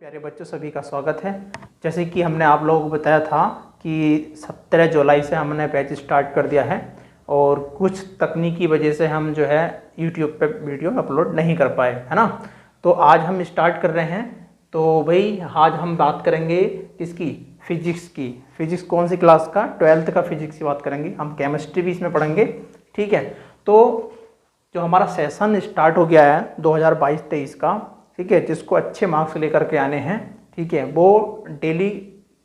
प्यारे बच्चों, सभी का स्वागत है। जैसे कि हमने आप लोगों को बताया था कि 17 जुलाई से हमने बैच स्टार्ट कर दिया है और कुछ तकनीकी वजह से हम जो है यूट्यूब पे वीडियो अपलोड नहीं कर पाए, है ना। तो आज हम स्टार्ट कर रहे हैं। तो भाई आज हम बात करेंगे किसकी? फिजिक्स की। फिजिक्स कौन सी क्लास का? 12th का फिजिक्स की बात करेंगे। हम केमिस्ट्री भी इसमें पढ़ेंगे, ठीक है। तो जो हमारा सेशन स्टार्ट हो गया है 2022-23 का, ठीक है, जिसको अच्छे मार्क्स लेकर के आने हैं, ठीक है, वो डेली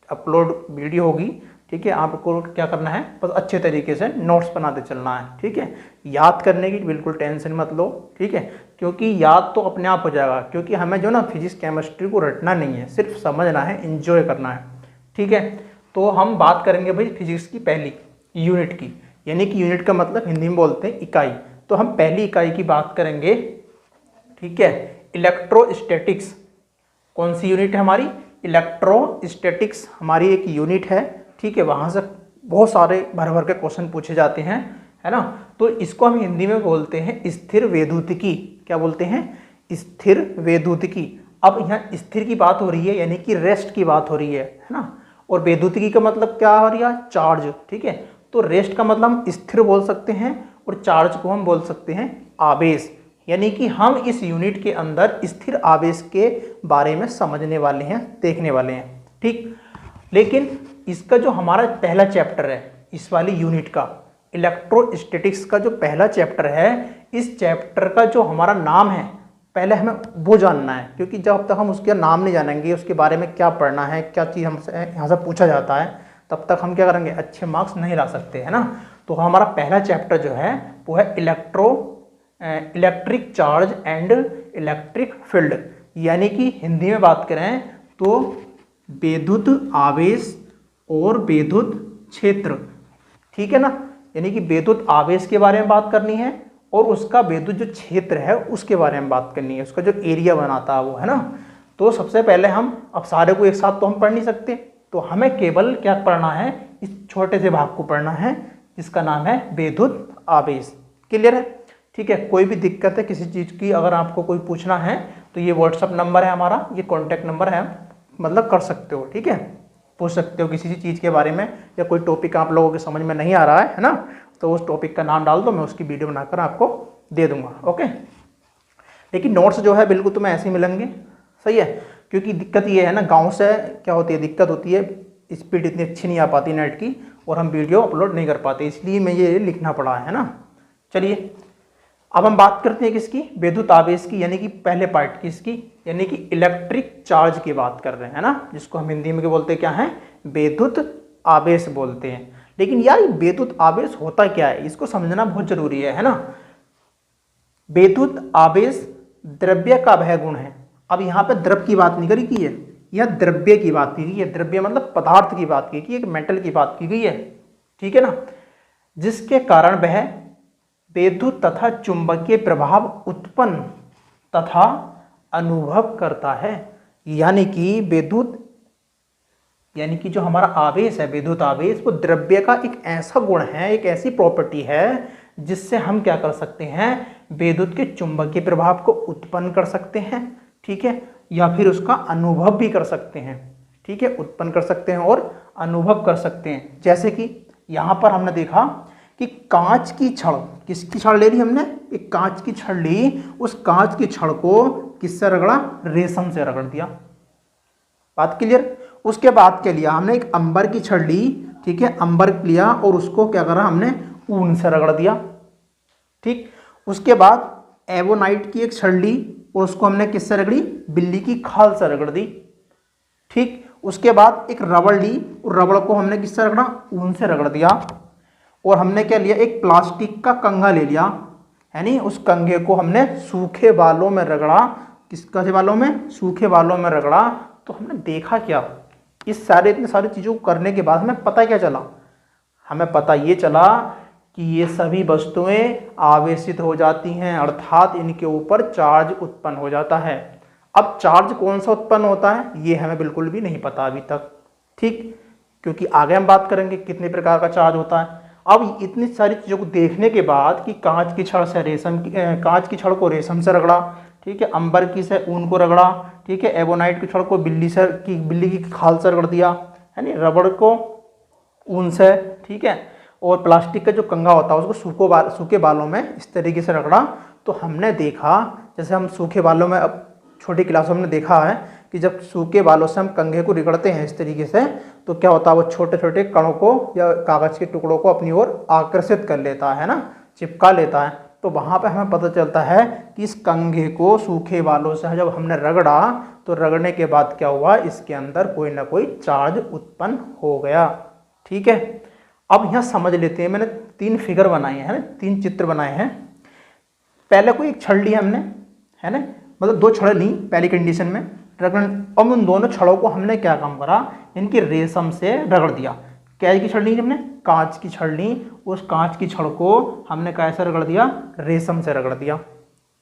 अपलोड वीडियो होगी, ठीक है। आपको क्या करना है, बस अच्छे तरीके से नोट्स बनाते चलना है, ठीक है। याद करने की बिल्कुल टेंशन मत लो, ठीक है, क्योंकि याद तो अपने आप हो जाएगा। क्योंकि हमें जो ना फिजिक्स केमिस्ट्री को रटना नहीं है, सिर्फ समझना है, इंजॉय करना है, ठीक है। तो हम बात करेंगे भाई फिजिक्स की पहली यूनिट की, यानी कि यूनिट का मतलब हिंदी में बोलते हैं इकाई। तो हम पहली इकाई की बात करेंगे, ठीक है, इलेक्ट्रोस्टैटिक्स। कौन सी यूनिट है हमारी? इलेक्ट्रोस्टैटिक्स हमारी एक यूनिट है, ठीक है। वहाँ से बहुत सारे भर भर के क्वेश्चन पूछे जाते हैं, है ना। तो इसको हम हिंदी में बोलते हैं स्थिर वैद्युतिकी। क्या बोलते हैं? स्थिर वैद्युतिकी। अब यहाँ स्थिर की बात हो रही है, यानी कि रेस्ट की बात हो रही है ना। और वैद्युतिकी का मतलब क्या हो रहा है? चार्ज, ठीक है। तो रेस्ट का मतलब हम स्थिर बोल सकते हैं और चार्ज को हम बोल सकते हैं आवेश। यानी कि हम इस यूनिट के अंदर स्थिर आवेश के बारे में समझने वाले हैं, देखने वाले हैं, ठीक। लेकिन इसका जो हमारा पहला चैप्टर है इस वाली यूनिट का, इलेक्ट्रोस्टैटिक्स का जो पहला चैप्टर है, इस चैप्टर का जो हमारा नाम है, पहले हमें वो जानना है। क्योंकि जब तक हम उसका नाम नहीं जानेंगे, उसके बारे में क्या पढ़ना है, क्या चीज़ हमसे यहाँ से पूछा जाता है, तब तक हम क्या करेंगे, अच्छे मार्क्स नहीं ला सकते, है ना। तो हमारा पहला चैप्टर जो है वो है electric charge and electric field, यानी कि हिंदी में बात करें तो विद्युत आवेश और विद्युत क्षेत्र, ठीक है ना। यानी कि विद्युत आवेश के बारे में बात करनी है और उसका विद्युत जो क्षेत्र है उसके बारे में बात करनी है, उसका जो एरिया बनाता है वो, है ना। तो सबसे पहले हम, अब सारे को एक साथ तो हम पढ़ नहीं सकते, तो हमें केवल क्या पढ़ना है, इस छोटे से भाग को पढ़ना है जिसका नाम है विद्युत आवेश। क्लियर है? ठीक है। कोई भी दिक्कत है किसी चीज़ की, अगर आपको कोई पूछना है तो ये व्हाट्सअप नंबर है हमारा, ये कॉन्टैक्ट नंबर है, मतलब कर सकते हो, ठीक है। पूछ सकते हो किसी चीज़ के बारे में, या कोई टॉपिक आप लोगों के समझ में नहीं आ रहा है ना, तो उस टॉपिक का नाम डाल दो, मैं उसकी वीडियो बनाकर आपको दे दूंगा, ओके। लेकिन नोट्स जो है बिल्कुल तुम्हें ऐसे ही मिलेंगे, सही है। क्योंकि दिक्कत ये है ना, गाँव से क्या होती है, दिक्कत होती है, स्पीड इतनी अच्छी नहीं आ पाती नेट की, और हम वीडियो अपलोड नहीं कर पाते, इसलिए मैं ये लिखना पड़ा है ना। चलिए अब हम बात करते हैं किसकी? विद्युत आवेश की, यानी कि पहले पार्ट की इसकी, यानी कि इलेक्ट्रिक चार्ज की बात कर रहे हैं ना, जिसको हम हिंदी में क्या बोलते हैं, क्या है, विद्युत आवेश बोलते हैं। लेकिन यार विद्युत आवेश होता क्या है, इसको समझना बहुत जरूरी है ना। विद्युत आवेश द्रव्य का वह गुण है। अब यहाँ पे द्रव्य की बात नहीं करी की है, यह द्रव्य की बात की गई है। द्रव्य मतलब पदार्थ की बात की गई, एक मेटल की बात की गई है, ठीक है ना, जिसके कारण वह विद्युत तथा चुंबकीय प्रभाव उत्पन्न तथा अनुभव करता है। यानी कि विद्युत, यानी कि जो हमारा आवेश है, विद्युत आवेश, वो द्रव्य का एक ऐसा गुण है, एक ऐसी प्रॉपर्टी है जिससे हम क्या कर सकते हैं, विद्युत के चुंबकीय प्रभाव को उत्पन्न कर सकते हैं, ठीक है, या फिर उसका अनुभव भी कर सकते हैं, ठीक है। उत्पन्न कर सकते हैं और अनुभव कर सकते हैं। जैसे कि यहाँ पर हमने देखा कि कांच की छड़, किसकी छड़ ले ली हमने, एक कांच की छड़ ली, उस कांच की छड़ को किससे रगड़ा, रेशम से रगड़ दिया। बात क्लियर? उसके बाद क्या लिया हमने, एक अंबर की छड़ ली, ठीक है, अंबर लिया और उसको क्या करा हमने, ऊन से रगड़ दिया, ठीक। उसके बाद एवोनाइट की एक छड़ ली और उसको हमने किससे रगड़ी, बिल्ली की खाल से रगड़ दी, ठीक। उसके बाद एक रबड़ ली और रबड़ को हमने किससे रगड़ा, ऊन से रगड़ दिया। और हमने क्या लिया, एक प्लास्टिक का कंघा ले लिया, यानी उस कंघे को हमने सूखे बालों में रगड़ा। किसके बालों में? सूखे बालों में रगड़ा। तो हमने देखा क्या, इस सारे इतने सारी चीज़ों को करने के बाद हमें पता क्या चला, हमें पता ये चला कि ये सभी वस्तुएं आवेशित हो जाती हैं, अर्थात इनके ऊपर चार्ज उत्पन्न हो जाता है। अब चार्ज कौन सा उत्पन्न होता है ये हमें बिल्कुल भी नहीं पता अभी तक, ठीक, क्योंकि आगे हम बात करेंगे कितने प्रकार का चार्ज होता है। अब इतनी सारी चीज़ों को देखने के बाद कि कांच की छड़ से रेशम की, कांच की छड़ को रेशम से रगड़ा, ठीक है, अंबर से ऊन को रगड़ा, ठीक है, एबोनाइट के छड़ को बिल्ली की खाल से रगड़ दिया, है नहीं, रबड़ को ऊन से, ठीक है, और प्लास्टिक का जो कंघा होता है उसको सूखे बालों में इस तरीके से रगड़ा। तो हमने देखा, जैसे हम सूखे बालों में अब छोटी क्लासों में देखा है कि जब सूखे बालों से हम कंघे को रगड़ते हैं इस तरीके से, तो क्या होता है, वो छोटे छोटे कणों को या कागज के टुकड़ों को अपनी ओर आकर्षित कर लेता है ना, चिपका लेता है। तो वहाँ पे हमें पता चलता है कि इस कंघे को सूखे बालों से जब हमने रगड़ा, तो रगड़ने के बाद क्या हुआ, इसके अंदर कोई ना कोई चार्ज उत्पन्न हो गया। ठीक है, अब यहाँ समझ लेते हैं, मैंने 3 फिगर बनाए हैं ना, 3 चित्र बनाए हैं। पहले कोई एक छड़ लिया हमने, है ना, मतलब 2 छड़ ली पहली कंडीशन में रगड़। अब उन दोनों छड़ों को हमने क्या काम करा, इनकी रेशम से रगड़ दिया। क्या की छड़ ली हमने, कांच की छड़ ली, उस कांच की छड़ को हमने कैसे रगड़ दिया, रेशम से रगड़ दिया।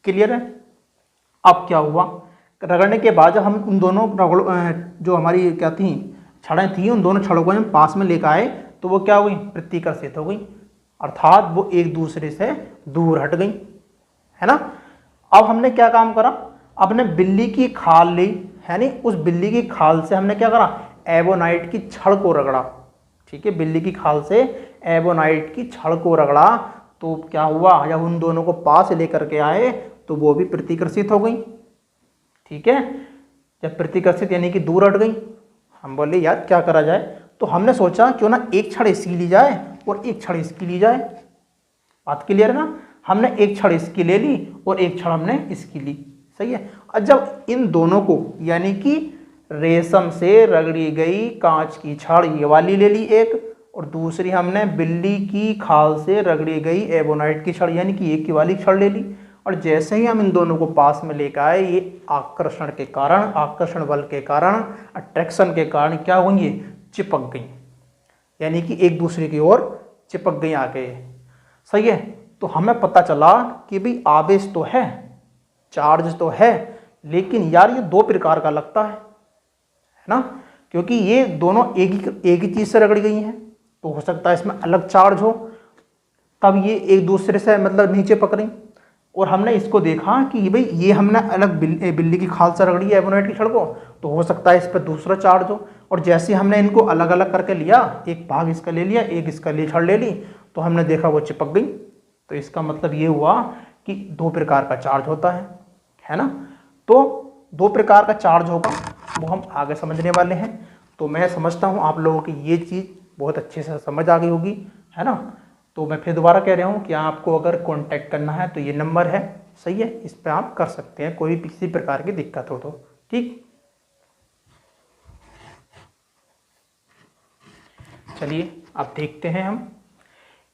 क्लियर है। अब क्या हुआ, रगड़ने के बाद जब हम उन दोनों जो हमारी क्या थी छड़ें थी, उन दोनों छड़ों को हम पास में लेकर आए, तो वो क्या हुई, प्रतिकर्षित हो गई, अर्थात वो एक दूसरे से दूर हट गई, है ना। अब हमने क्या काम करा, अपने बिल्ली की खाल ली, है नहीं, उस बिल्ली की खाल से हमने क्या करा, एबोनाइट की छड़ को रगड़ा। ठीक है, बिल्ली की खाल से एबोनाइट की छड़ को रगड़ा, तो क्या हुआ, जब उन दोनों को पास लेकर के आए तो वो भी प्रतिकर्षित हो गई। ठीक है, जब प्रतिकर्षित यानी कि दूर हट गई, हम बोले यार क्या करा जाए, तो हमने सोचा क्यों ना एक छड़ इसकी ली जाए और एक छड़ इसकी ली जाए। बात क्लियर है ना, हमने एक छड़ इसकी ले ली और एक छड़ हमने इसकी ली, सही है। और जब इन दोनों को यानी कि रेशम से रगड़ी गई कांच की छड़ ये वाली ले ली एक, और दूसरी हमने बिल्ली की खाल से रगड़ी गई एबोनाइट की छड़ यानी कि एक की वाली छड़ ले ली। और जैसे ही हम इन दोनों को पास में लेकर आए, ये आकर्षण के कारण, आकर्षण बल के कारण, अट्रैक्शन के कारण क्या हुई, ये चिपक गई, यानी कि एक दूसरे की ओर चिपक गई आके, सही है। तो हमें पता चला कि भाई आवेश तो है, चार्ज तो है, लेकिन यार ये 2 प्रकार का लगता है ना, क्योंकि ये दोनों एक ही चीज से रगड़ी गई हैं, तो हो सकता है इसमें अलग चार्ज हो, तब ये एक दूसरे से मतलब नीचे पकड़ी। और हमने इसको देखा कि भाई ये हमने अलग बिल्ली की खाल से रगड़ी है एबोनाइट की छड़ को, तो हो सकता है इस पर दूसरा चार्ज हो। और जैसे हमने इनको अलग अलग करके लिया, एक भाग इसका ले लिया, एक इसका ले छड़ ले ली, तो हमने देखा वो चिपक गई। तो इसका मतलब ये हुआ कि 2 प्रकार का चार्ज होता है ना। तो 2 प्रकार का चार्ज होगा, वो हम आगे समझने वाले हैं। तो मैं समझता हूँ आप लोगों की ये चीज़ बहुत अच्छे से समझ आ गई होगी, है ना। तो मैं फिर दोबारा कह रहा हूँ कि आपको अगर कांटेक्ट करना है तो ये नंबर है, सही है, इस पर आप कर सकते हैं कोई भी किसी प्रकार की दिक्कत हो तो। ठीक, चलिए अब देखते हैं हम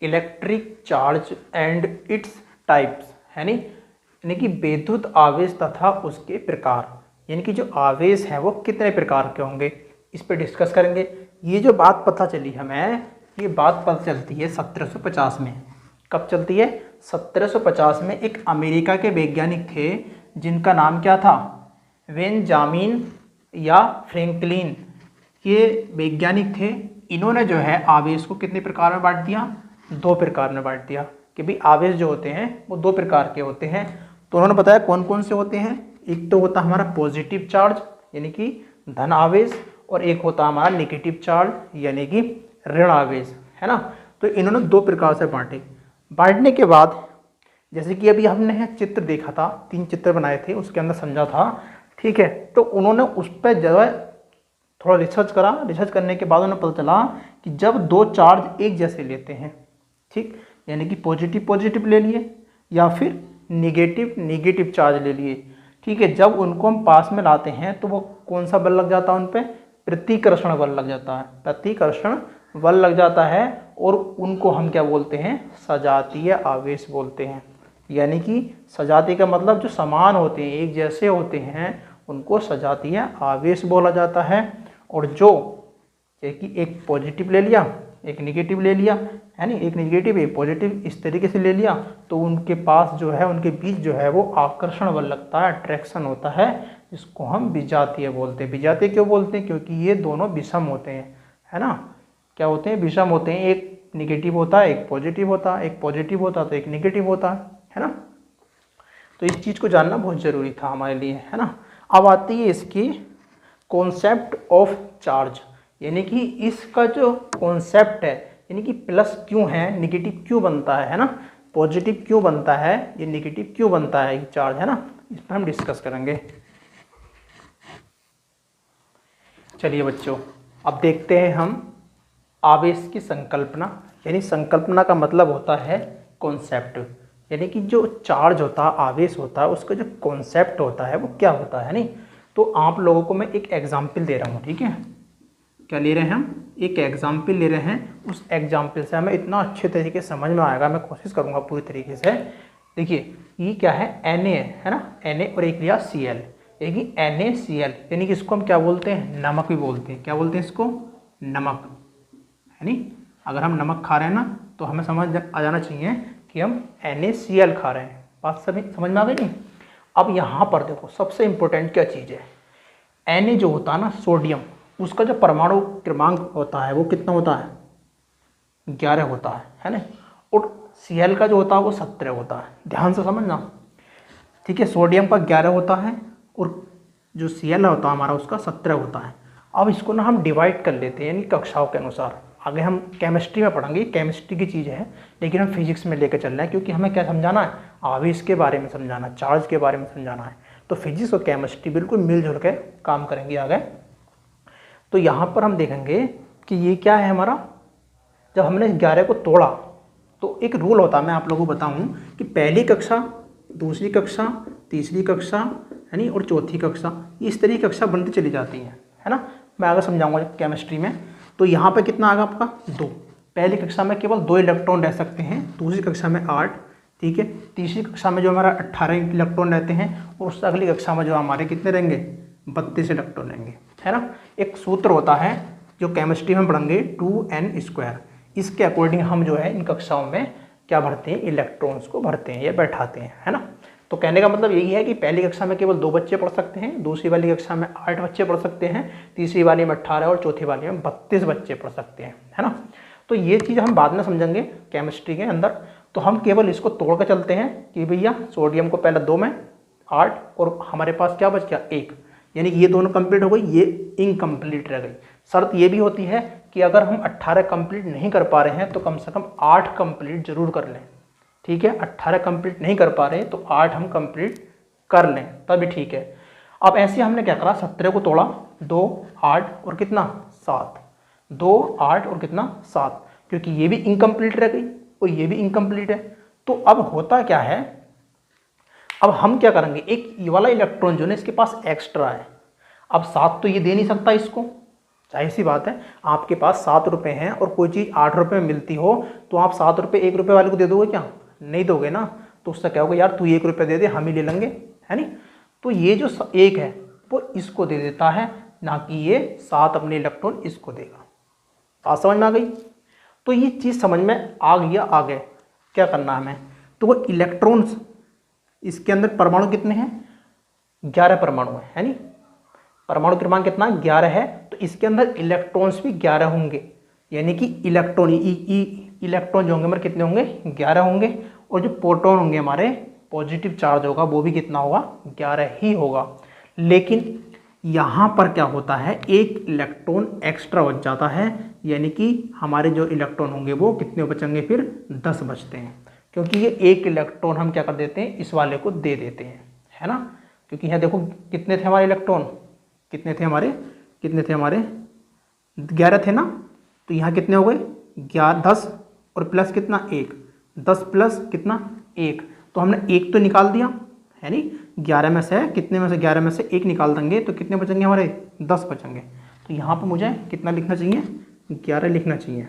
electric charge and its types, है नी, यानी कि विद्युत आवेश तथा उसके प्रकार, यानी कि जो आवेश है वो कितने प्रकार के होंगे, इस पर डिस्कस करेंगे। ये जो बात पता चली हमें, ये बात पता चलती है 1750 में। कब चलती है, 1750 में। एक अमेरिका के वैज्ञानिक थे जिनका नाम क्या था, बेंजामिन या फ्रैंकलिन, ये वैज्ञानिक थे। इन्होंने जो है आवेश को कितने प्रकार में बांट दिया, 2 प्रकार में बांट दिया कि भाई आवेश जो होते हैं वो 2 प्रकार के होते हैं। तो उन्होंने बताया कौन कौन से होते हैं। एक तो होता हमारा पॉजिटिव चार्ज यानी कि धन आवेश, और एक होता हमारा नेगेटिव चार्ज यानी कि ऋण आवेश, है ना। तो इन्होंने 2 प्रकार से बांटे। बांटने के बाद जैसे कि अभी हमने चित्र देखा था, 3 चित्र बनाए थे, उसके अंदर समझा था, ठीक है। तो उन्होंने उस पर जो है थोड़ा रिसर्च करा। रिसर्च करने के बाद उन्हें पता चला कि जब 2 चार्ज एक जैसे लेते हैं, ठीक, यानी कि पॉजिटिव पॉजिटिव ले लिए या फिर निगेटिव नेगेटिव चार्ज ले लिए, ठीक है, जब उनको हम पास में लाते हैं तो वो कौन सा बल लग जाता है उन पर, प्रतिकर्षण बल लग जाता है, प्रतिकर्षण बल लग जाता है। और उनको हम क्या बोलते हैं, सजातीय आवेश बोलते हैं। यानी कि सजातीय का मतलब जो समान होते हैं, एक जैसे होते हैं, उनको सजातीय आवेश बोला जाता है। और जो कि एक पॉजिटिव ले लिया एक नेगेटिव ले लिया, है नहीं, एक नेगेटिव एक पॉजिटिव इस तरीके से ले लिया, तो उनके पास जो है, उनके बीच जो है वो आकर्षण बल लगता है, अट्रैक्शन होता है, जिसको हम विजातीय बोलते हैं। विजातीय क्यों बोलते हैं, क्योंकि ये दोनों विषम होते हैं, है ना। क्या होते हैं, विषम होते हैं। एक नेगेटिव होता है, एक पॉजिटिव होता है, एक पॉजिटिव होता है तो एक नेगेटिव होता है ना। तो इस चीज़ को जानना बहुत ज़रूरी था हमारे लिए, है ना। अब आती है इसकी कॉन्सेप्ट ऑफ चार्ज, यानी कि इसका जो कॉन्सेप्ट है, यानी कि प्लस क्यों है, निगेटिव क्यों बनता है ना, पॉजिटिव क्यों बनता है, ये निगेटिव क्यों बनता है ये चार्ज, है ना, इस पर हम डिस्कस करेंगे। चलिए बच्चों, अब देखते हैं हम आवेश की संकल्पना, यानी संकल्पना का मतलब होता है कॉन्सेप्ट, यानी कि जो चार्ज होता है, आवेश होता है, उसका जो कॉन्सेप्ट होता है वो क्या होता है, नहीं। तो आप लोगों को मैं एक एग्जाम्पल दे रहा हूँ, ठीक है। क्या ले रहे हैं हम, एक एग्जाम्पल ले रहे हैं। उस एग्जाम्पल से हमें इतना अच्छे तरीके से समझ में आएगा, मैं कोशिश करूँगा पूरी तरीके से। देखिए ये क्या है, Na है ना, Na और एक लिया Cl, यानी NaCl, यानी कि इसको हम क्या बोलते हैं, नमक भी बोलते हैं। क्या बोलते हैं इसको, नमक, है नहीं। अगर हम नमक खा रहे हैं ना तो हमें समझ आ जाना चाहिए कि हम NaCl खा रहे हैं। बात सभी समझ में आ गई नहीं। अब यहाँ पर देखो सबसे इम्पोर्टेंट क्या चीज़ है, Na जो होता है ना सोडियम, उसका जो परमाणु क्रमांक होता है वो कितना होता है, 11 होता है ना। और Cl का जो होता है वो 17 होता है, ध्यान से समझना, ठीक है। सोडियम का 11 होता है और जो Cl होता है हमारा उसका 17 होता है। अब इसको ना हम डिवाइड कर लेते हैं, यानी कक्षाओं के अनुसार। आगे हम केमिस्ट्री में पढ़ेंगे, केमिस्ट्री की चीज़ है, लेकिन हम फिजिक्स में लेकर चल रहे हैं, क्योंकि हमें क्या समझाना है, आवेश के बारे में समझाना, चार्ज के बारे में समझाना है। तो फिजिक्स और केमिस्ट्री बिल्कुल मिलजुल के काम करेंगे आगे। तो यहाँ पर हम देखेंगे कि ये क्या है हमारा, जब हमने 11 को तोड़ा तो एक रूल होता है, मैं आप लोगों को बताऊँ कि पहली कक्षा, दूसरी कक्षा, तीसरी कक्षा, है नहीं, और चौथी कक्षा, इस तरह की कक्षा बनती चली जाती है ना। मैं आगे समझाऊंगा केमिस्ट्री में। तो यहाँ पे कितना आएगा आपका, 2। पहली कक्षा में केवल 2 इलेक्ट्रॉन रह सकते हैं, दूसरी कक्षा में 8, ठीक है। तीसरी कक्षा में जो हमारा 18 इलेक्ट्रॉन रहते हैं, और उससे अगली कक्षा में जो हमारे कितने रहेंगे, 32 इलेक्ट्रॉन रहेंगे, है ना। एक सूत्र होता है जो केमिस्ट्री में पढ़ेंगे, 2n²। इसके अकॉर्डिंग हम जो है इन कक्षाओं में क्या भरते हैं, इलेक्ट्रॉन्स को भरते हैं या बैठाते हैं, है ना। तो कहने का मतलब यही है कि पहली कक्षा में केवल 2 बच्चे पढ़ सकते हैं, दूसरी वाली कक्षा में 8 बच्चे पढ़ सकते हैं, तीसरी वाली में 18 और चौथी वाली में 32 बच्चे पढ़ सकते हैं, है ना। तो ये चीज़ हम बाद में समझेंगे केमिस्ट्री के अंदर। तो हम केवल इसको तोड़ कर चलते हैं कि भैया सोडियम को पहले 2 में 8 और हमारे पास क्या बच गया, 1, यानी कि ये दोनों कंप्लीट हो गई, ये इनकम्प्लीट रह गई। शर्त ये भी होती है कि अगर हम 18 कंप्लीट नहीं कर पा रहे हैं तो कम से कम 8 कंप्लीट जरूर कर लें, ठीक है। 18 कंप्लीट नहीं कर पा रहे तो 8 हम कंप्लीट कर लें, तभी ठीक है। अब ऐसे हमने क्या करा, 17 को तोड़ा, 2, 8 और कितना, 7, 2, 8 और कितना, 7, क्योंकि ये भी इनकम्प्लीट रह गई और ये भी इनकम्प्लीट है। तो अब होता क्या है, अब हम क्या करेंगे, एक ये वाला इलेक्ट्रॉन जो है इसके पास एक्स्ट्रा है। अब 7 तो ये दे नहीं सकता इसको, जाहिर सी बात है। आपके पास 7 रुपये हैं और कोई चीज़ 8 रुपये में मिलती हो तो आप 7 रुपये 1 रुपये वाले को दे दोगे क्या, नहीं दोगे ना। तो उससे क्या होगा, यार तू 1 रुपये दे दे, हम ही ले लेंगे, है नहीं। तो ये जो 1 है वो इसको दे देता है, ना कि ये 7 अपने इलेक्ट्रॉन इसको देगा। बात समझ में आ गई। तो ये चीज़ समझ में आ गया। आगे क्या करना है हमें, तो वो इलेक्ट्रॉन्स, इसके अंदर परमाणु कितने हैं, 11 परमाणु है नहीं। परमाणु क्रमांक कितना, 11 है। तो इसके अंदर इलेक्ट्रॉन्स भी 11 होंगे, यानी कि इलेक्ट्रॉन इलेक्ट्रॉन जो होंगे हमारे कितने होंगे, 11 होंगे। और जो प्रोटॉन होंगे हमारे, पॉजिटिव चार्ज होगा वो भी कितना होगा, 11 ही होगा। लेकिन यहाँ पर क्या होता है, एक इलेक्ट्रॉन एक्स्ट्रा बच जाता है, यानी कि हमारे जो इलेक्ट्रॉन होंगे वो कितने बचेंगे, फिर 10 बचते हैं। क्योंकि ये एक इलेक्ट्रॉन हम क्या कर देते हैं, इस वाले को दे देते हैं, है ना। क्योंकि यहाँ देखो कितने थे हमारे इलेक्ट्रॉन, कितने थे हमारे 11 थे ना। तो यहाँ कितने हो गए, 10 और प्लस कितना, 1, 10 प्लस कितना, 1। तो हमने 1 तो निकाल दिया, है नहीं। 11 में से कितने में से, 11 में से 1 निकाल देंगे तो कितने बचेंगे हमारे, 10 बचेंगे। तो यहाँ पर मुझे कितना लिखना चाहिए, 11 लिखना चाहिए,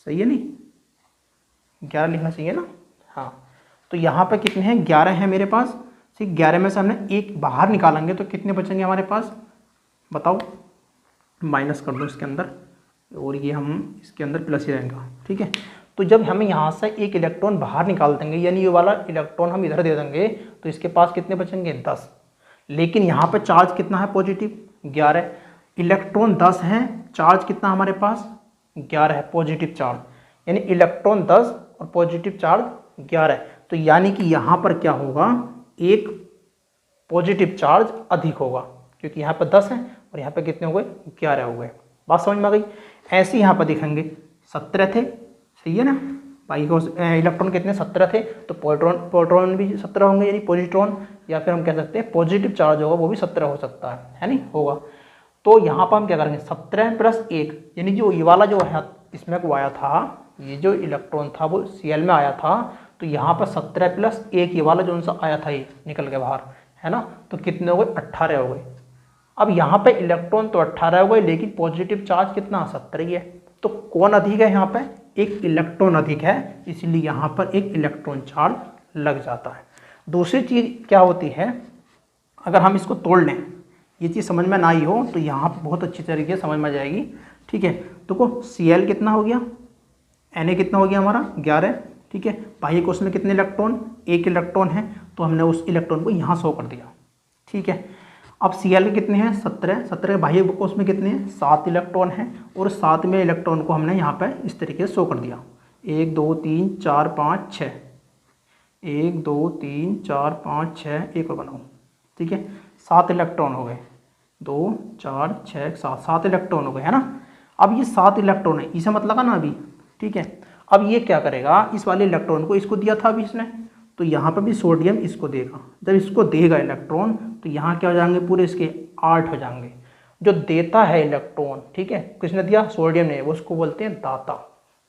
सही है नहीं, 11 लिखना चाहिए ना। हाँ, तो यहाँ पर कितने हैं, 11 हैं मेरे पास। ठीक, 11 में से हमने 1 बाहर निकालेंगे तो कितने बचेंगे हमारे पास, बताओ, माइनस कर दो इसके अंदर, और ये हम इसके अंदर प्लस ही रहेगा, ठीक है। तो जब हम यहाँ से 1 इलेक्ट्रॉन बाहर निकाल देंगे, यानी ये वाला इलेक्ट्रॉन हम इधर दे देंगे, तो इसके पास कितने बचेंगे, 10। लेकिन यहाँ पे चार्ज कितना है, पॉजिटिव 11, इलेक्ट्रॉन 10 हैं, चार्ज कितना हमारे पास, 11 है, पॉजिटिव चार्ज। यानी इलेक्ट्रॉन 10 और पॉजिटिव चार्ज 11 है। तो यानी कि यहाँ पर क्या होगा, एक पॉजिटिव चार्ज अधिक होगा, क्योंकि यहाँ पर 10 है और यहाँ पर कितने हो गए, 11 हो गए। बात समझ में आ गई। ऐसे यहाँ पर दिखेंगे 17 थे, सही है ना भाई को, इलेक्ट्रॉन कितने 17 थे, तो प्रोटॉन भी 17 होंगे यानी पॉजिट्रॉन, या फिर हम कह सकते हैं पॉजिटिव चार्ज होगा वो भी 17 हो सकता है नहीं होगा। तो यहाँ पर हम क्या करेंगे 17 + 1 यानी जो ये वाला जो है इसमें को आया था, ये जो इलेक्ट्रॉन था वो Cl में आया था, तो यहाँ पर 17 + 1 ये वाला जो सा आया था ये निकल के बाहर, है ना, तो कितने हो गए 18 हो गए। अब यहाँ पे इलेक्ट्रॉन तो 18 हो गए, लेकिन पॉजिटिव चार्ज कितना 17 ही है, तो कौन अधिक है यहाँ पे, एक इलेक्ट्रॉन अधिक है, इसलिए यहाँ पर एक इलेक्ट्रॉन चार्ज लग जाता है। दूसरी चीज़ क्या होती है, अगर हम इसको तोड़ लें, ये चीज़ समझ में ना आई हो तो यहाँ पर बहुत अच्छी तरीके से समझ में आ जाएगी, ठीक है। तो को Cl कितना हो गया, Na कितना हो गया हमारा 11, ठीक है। बाह्य कोश में कितने इलेक्ट्रॉन, एक इलेक्ट्रॉन है, तो हमने उस इलेक्ट्रॉन को यहाँ शो कर दिया, ठीक है। अब Cl कितने हैं 17 बाह्य कोश में कितने हैं 7 इलेक्ट्रॉन हैं, और 7वें इलेक्ट्रॉन को हमने यहाँ पर इस तरीके से शो कर दिया, 1 2 3 4 5 6, 1 2 3 4 5 6, एक और बनाओ, ठीक है। 7 इलेक्ट्रॉन हो गए, 2 4 6 7 इलेक्ट्रॉन हो गए, है ना। अब ये 7 इलेक्ट्रॉन है, इसे मत लगा ना अभी, ठीक है। अब ये क्या करेगा, इस वाले इलेक्ट्रॉन को इसको दिया था अभी इसने, तो यहाँ पर भी सोडियम इसको देगा, जब इसको देगा इलेक्ट्रॉन तो यहाँ क्या हो जाएंगे पूरे इसके 8 हो जाएंगे। जो देता है इलेक्ट्रॉन, ठीक है, किसने दिया, सोडियम ने, वो उसको बोलते हैं दाता,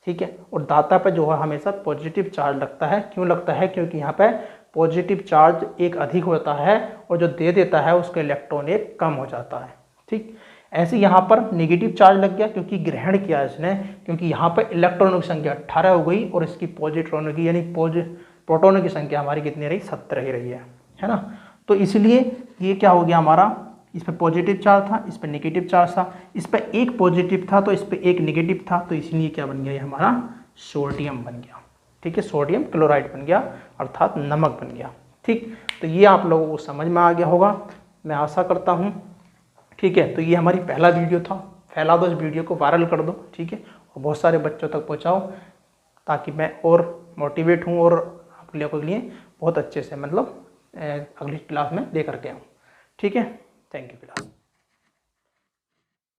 ठीक है। और दाता पर जो है हमेशा पॉजिटिव चार्ज लगता है, क्यों लगता है, क्योंकि यहाँ पर पॉजिटिव चार्ज एक अधिक होता है और जो दे देता है उसका इलेक्ट्रॉन एक कम हो जाता है, ठीक। ऐसे यहाँ पर नेगेटिव चार्ज लग गया, क्योंकि ग्रहण किया इसने, क्योंकि यहाँ पर इलेक्ट्रॉनों की संख्या 18 हो गई और इसकी पॉजिट्रॉनों की यानी प्रोटॉनों की संख्या हमारी कितनी रही 17 ही रही है ना। तो इसलिए ये क्या हो गया हमारा, इस पर पॉजिटिव चार्ज था, इस पर नेगेटिव चार्ज था, इस पर एक पॉजिटिव था तो इस पर एक नेगेटिव था, तो इसलिए क्या बन गया ये हमारा सोडियम बन गया, ठीक है। सोडियम क्लोराइड बन गया, अर्थात नमक बन गया, ठीक। तो ये आप लोगों को समझ में आ गया होगा, मैं आशा करता हूँ, ठीक है। तो ये हमारी पहला वीडियो था, फैला दो इस वीडियो को, वायरल कर दो, ठीक है, और बहुत सारे बच्चों तक पहुँचाओ, ताकि मैं और मोटिवेट हूँ और आप लोगों के लिए बहुत अच्छे से मतलब अगली क्लास में दे करके आऊँ, ठीक है। Thank you class.